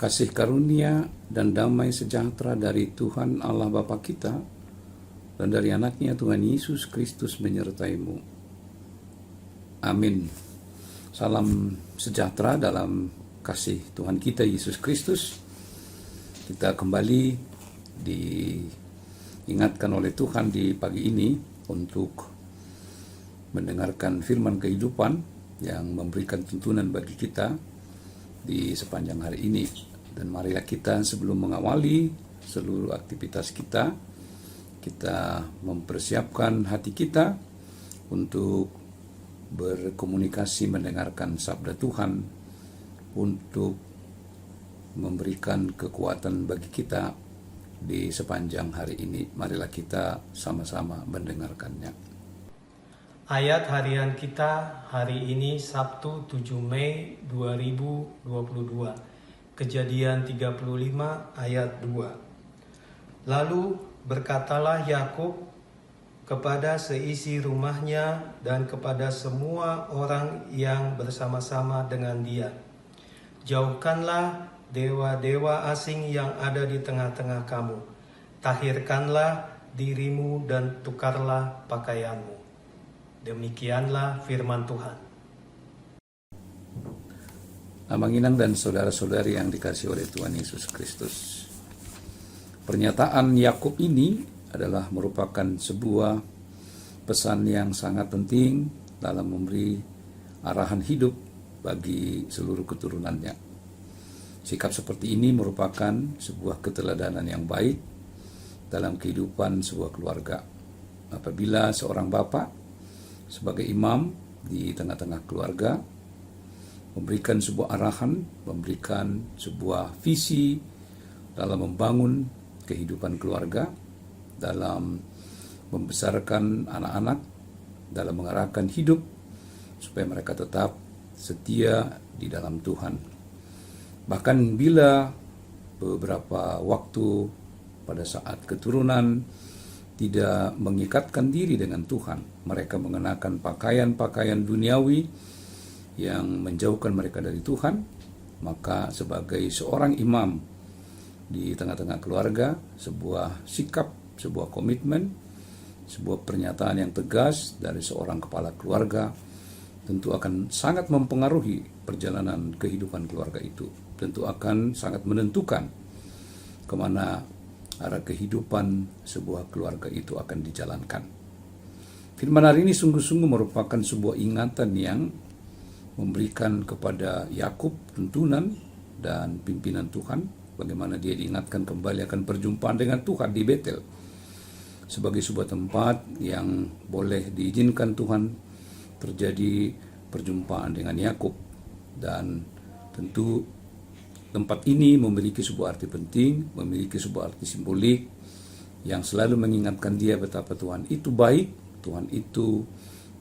Kasih karunia dan damai sejahtera dari Tuhan Allah Bapa kita dan dari anaknya Tuhan Yesus Kristus menyertaimu. Amin. Salam sejahtera dalam kasih Tuhan kita Yesus Kristus. Kita kembali diingatkan oleh Tuhan di pagi ini untuk mendengarkan firman kehidupan yang memberikan tuntunan bagi kita di sepanjang hari ini. Dan marilah kita sebelum mengawali seluruh aktivitas kita mempersiapkan hati kita untuk berkomunikasi mendengarkan sabda Tuhan untuk memberikan kekuatan bagi kita di sepanjang hari ini. Marilah kita sama-sama mendengarkannya. Ayat harian kita hari ini Sabtu 7 Mei 2022. Kejadian 35 ayat 2. Lalu berkatalah Yakub kepada seisi rumahnya dan kepada semua orang yang bersama-sama dengan dia, jauhkanlah dewa-dewa asing yang ada di tengah-tengah kamu. Tahirkanlah dirimu dan tukarlah pakaianmu. Demikianlah firman Tuhan. Abang Inang dan saudara-saudari yang dikasihi oleh Tuhan Yesus Kristus. Pernyataan Yakub ini adalah merupakan sebuah pesan yang sangat penting dalam memberi arahan hidup bagi seluruh keturunannya. Sikap seperti ini merupakan sebuah keteladanan yang baik dalam kehidupan sebuah keluarga. Apabila seorang bapa sebagai imam di tengah-tengah keluarga memberikan sebuah arahan, memberikan sebuah visi dalam membangun kehidupan keluarga, dalam membesarkan anak-anak, dalam mengarahkan hidup supaya mereka tetap setia di dalam Tuhan. Bahkan bila beberapa waktu pada saat keturunan tidak mengikatkan diri dengan Tuhan, mereka mengenakan pakaian-pakaian duniawi yang menjauhkan mereka dari Tuhan, maka sebagai seorang imam di tengah-tengah keluarga, sebuah sikap, sebuah komitmen, sebuah pernyataan yang tegas dari seorang kepala keluarga tentu akan sangat mempengaruhi perjalanan kehidupan keluarga itu. Tentu akan sangat menentukan kemana arah kehidupan sebuah keluarga itu akan dijalankan. Firman hari ini sungguh-sungguh merupakan sebuah ingatan yang memberikan kepada Yakub tuntunan dan pimpinan Tuhan, bagaimana dia diingatkan kembali akan perjumpaan dengan Tuhan di Betel sebagai sebuah tempat yang boleh diizinkan Tuhan terjadi perjumpaan dengan Yakub. Dan tentu tempat ini memiliki sebuah arti penting, memiliki sebuah arti simbolik yang selalu mengingatkan dia betapa Tuhan itu baik, Tuhan itu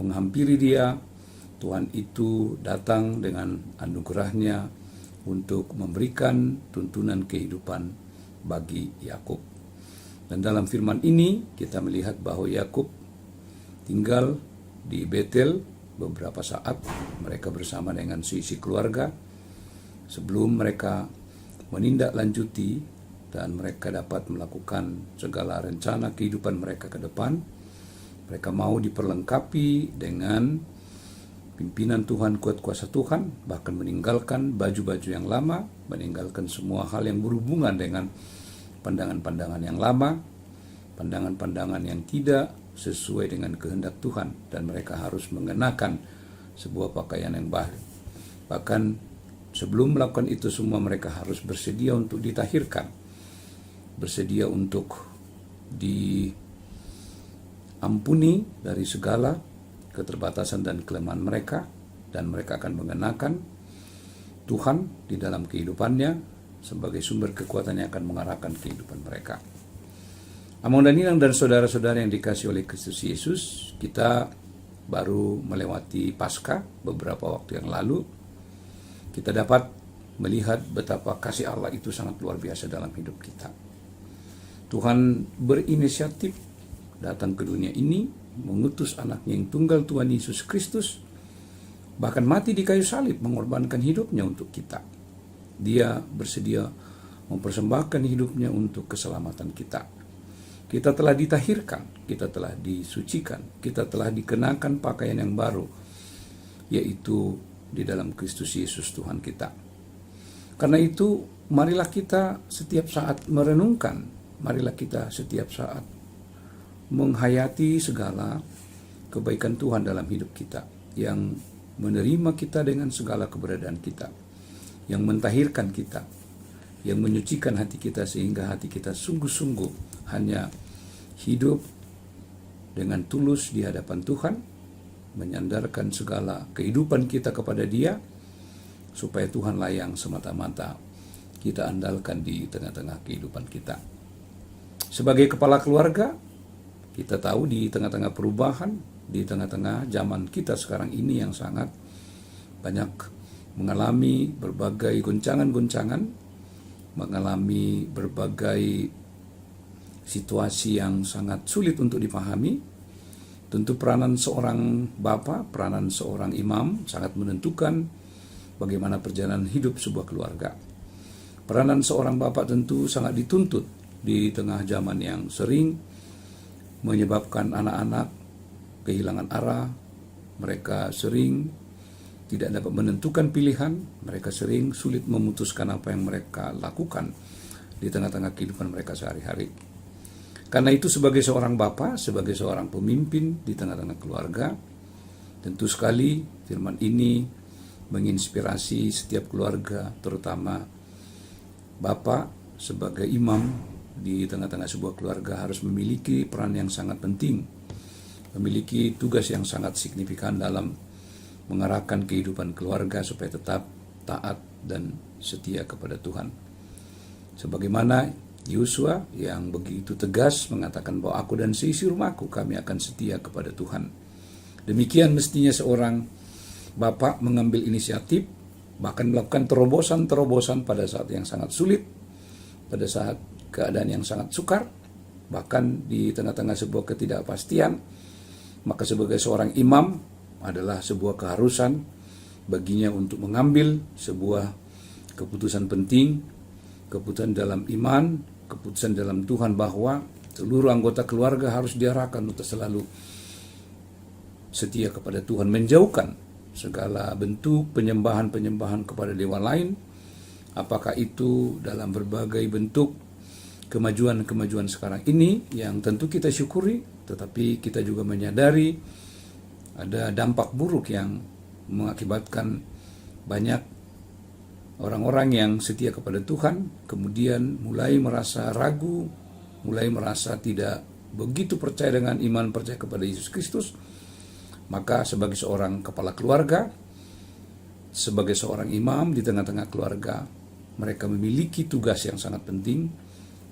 menghampiri dia, Tuhan itu datang dengan anugerahnya untuk memberikan tuntunan kehidupan bagi Yakub. Dan dalam firman ini kita melihat bahwa Yakub tinggal di Betel beberapa saat, mereka bersama dengan seisi keluarga sebelum mereka menindaklanjuti dan mereka dapat melakukan segala rencana kehidupan mereka ke depan. Mereka mau diperlengkapi dengan pimpinan Tuhan, kuat kuasa Tuhan, bahkan meninggalkan baju-baju yang lama, meninggalkan semua hal yang berhubungan dengan pandangan-pandangan yang lama, pandangan-pandangan yang tidak sesuai dengan kehendak Tuhan, dan mereka harus mengenakan sebuah pakaian yang baru. Bahkan sebelum melakukan itu semua mereka harus bersedia untuk ditahirkan, bersedia untuk diampuni dari segala keterbatasan dan kelemahan mereka, dan mereka akan mengenakan Tuhan di dalam kehidupannya sebagai sumber kekuatan yang akan mengarahkan kehidupan mereka. Amang dan Inang dan saudara-saudara yang dikasihi oleh Kristus Yesus, kita baru melewati Paskah beberapa waktu yang lalu. Kita dapat melihat betapa kasih Allah itu sangat luar biasa dalam hidup kita. Tuhan berinisiatif datang ke dunia ini, mengutus anaknya yang tunggal Tuhan Yesus Kristus, bahkan mati di kayu salib mengorbankan hidupnya untuk kita. Dia bersedia mempersembahkan hidupnya untuk keselamatan kita. Kita telah ditahirkan, kita telah disucikan, kita telah dikenakan pakaian yang baru, yaitu di dalam Kristus Yesus Tuhan kita. Karena itu, marilah kita setiap saat merenungkan, marilah kita setiap saat menghayati segala kebaikan Tuhan dalam hidup kita, yang menerima kita dengan segala keberadaan kita, yang mentahirkan kita, yang menyucikan hati kita sehingga hati kita sungguh-sungguh hanya hidup dengan tulus di hadapan Tuhan, menyandarkan segala kehidupan kita kepada Dia, supaya Tuhanlah yang semata-mata kita andalkan di tengah-tengah kehidupan kita. Sebagai kepala keluarga, kita tahu di tengah-tengah perubahan, di tengah-tengah zaman kita sekarang ini yang sangat banyak mengalami berbagai goncangan-goncangan, mengalami berbagai situasi yang sangat sulit untuk dipahami. Tentu peranan seorang bapa, peranan seorang imam sangat menentukan bagaimana perjalanan hidup sebuah keluarga. Peranan seorang bapa tentu sangat dituntut di tengah zaman yang sering menyebabkan anak-anak kehilangan arah, mereka sering tidak dapat menentukan pilihan, mereka sering sulit memutuskan apa yang mereka lakukan di tengah-tengah kehidupan mereka sehari-hari. Karena itu sebagai seorang bapa, sebagai seorang pemimpin di tengah-tengah keluarga, tentu sekali firman ini menginspirasi setiap keluarga, terutama bapa sebagai imam di tengah-tengah sebuah keluarga harus memiliki peran yang sangat penting, memiliki tugas yang sangat signifikan dalam mengarahkan kehidupan keluarga supaya tetap taat dan setia kepada Tuhan. Sebagaimana Yosua yang begitu tegas mengatakan bahwa aku dan seisi rumahku kami akan setia kepada Tuhan. Demikian mestinya seorang bapak mengambil inisiatif, bahkan melakukan terobosan-terobosan pada saat yang sangat sulit, pada saat keadaan yang sangat sukar, bahkan di tengah-tengah sebuah ketidakpastian. Maka sebagai seorang imam adalah sebuah keharusan baginya untuk mengambil sebuah keputusan penting, keputusan dalam iman, keputusan dalam Tuhan, bahwa seluruh anggota keluarga harus diarahkan untuk selalu setia kepada Tuhan, menjauhkan segala bentuk penyembahan-penyembahan kepada dewa lain, apakah itu dalam berbagai bentuk kemajuan-kemajuan sekarang ini yang tentu kita syukuri, tetapi kita juga menyadari ada dampak buruk yang mengakibatkan banyak orang-orang yang setia kepada Tuhan kemudian mulai merasa ragu, mulai merasa tidak begitu percaya dengan iman, percaya kepada Yesus Kristus. Maka sebagai seorang kepala keluarga, sebagai seorang imam di tengah-tengah keluarga, mereka memiliki tugas yang sangat penting.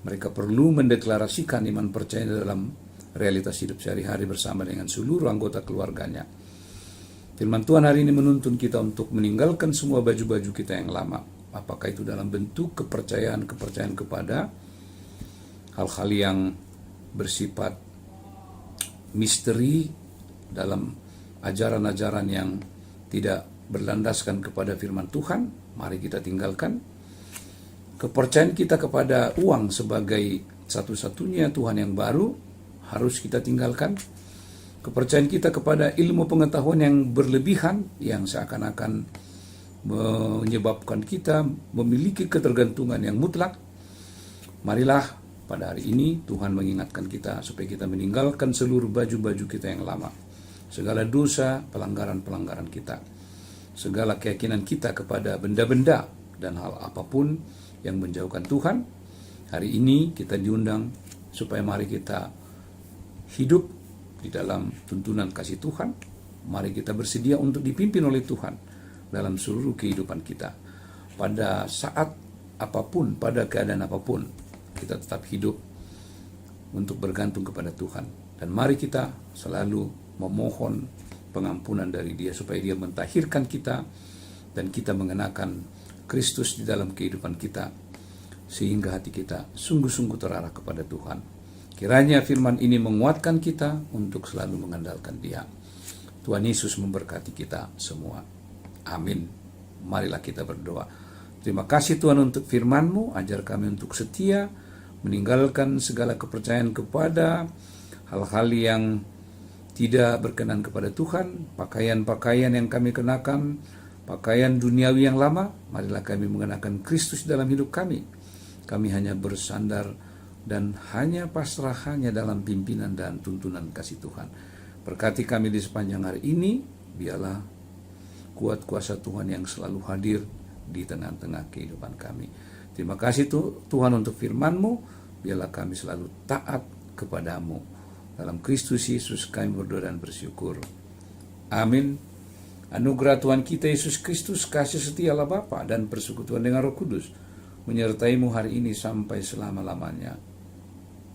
Mereka perlu mendeklarasikan iman percaya dalam realitas hidup sehari-hari bersama dengan seluruh anggota keluarganya. Firman Tuhan hari ini menuntun kita untuk meninggalkan semua baju-baju kita yang lama. Apakah itu dalam bentuk kepercayaan kepada hal-hal yang bersifat misteri, dalam ajaran-ajaran yang tidak berlandaskan kepada firman Tuhan, mari kita tinggalkan. Kepercayaan kita kepada uang sebagai satu-satunya Tuhan yang baru harus kita tinggalkan. Kepercayaan kita kepada ilmu pengetahuan yang berlebihan, yang seakan-akan menyebabkan kita memiliki ketergantungan yang mutlak. Marilah pada hari ini Tuhan mengingatkan kita supaya kita meninggalkan seluruh baju-baju kita yang lama, segala dosa, pelanggaran-pelanggaran kita. segala keyakinan kita kepada benda-benda dan hal apapun yang menjauhkan Tuhan. Hari ini kita diundang supaya mari kita hidup di dalam tuntunan kasih Tuhan. Mari kita bersedia untuk dipimpin oleh Tuhan dalam seluruh kehidupan kita. Pada saat apapun, pada keadaan apapun, kita tetap hidup untuk bergantung kepada Tuhan. Dan mari kita selalu memohon pengampunan dari Dia supaya Dia mentahirkan kita dan kita mengenakan Kristus di dalam kehidupan kita sehingga hati kita sungguh-sungguh terarah kepada Tuhan. Kiranya firman ini menguatkan kita untuk selalu mengandalkan Dia. Tuhan Yesus memberkati kita semua. Amin. Marilah kita berdoa. Terima kasih Tuhan untuk firman-Mu, ajar kami untuk setia, meninggalkan segala kepercayaan kepada hal-hal yang tidak berkenan kepada Tuhan, pakaian-pakaian yang kami kenakan, pakaian duniawi yang lama, marilah kami mengenakan Kristus dalam hidup kami. Kami hanya bersandar dan hanya pasrah hanya dalam pimpinan dan tuntunan kasih Tuhan. Berkati kami di sepanjang hari ini, biarlah kuat kuasa Tuhan yang selalu hadir di tengah-tengah kehidupan kami. Terima kasih Tuhan untuk firman-Mu, biarlah kami selalu taat kepadamu. Dalam Kristus Yesus kami berdoa dan bersyukur. Amin. Anugerah Tuhan kita Yesus Kristus, kasih setia Allah Bapa dan persekutuan dengan Roh Kudus menyertai-Mu hari ini sampai selama-lamanya.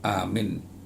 Amin.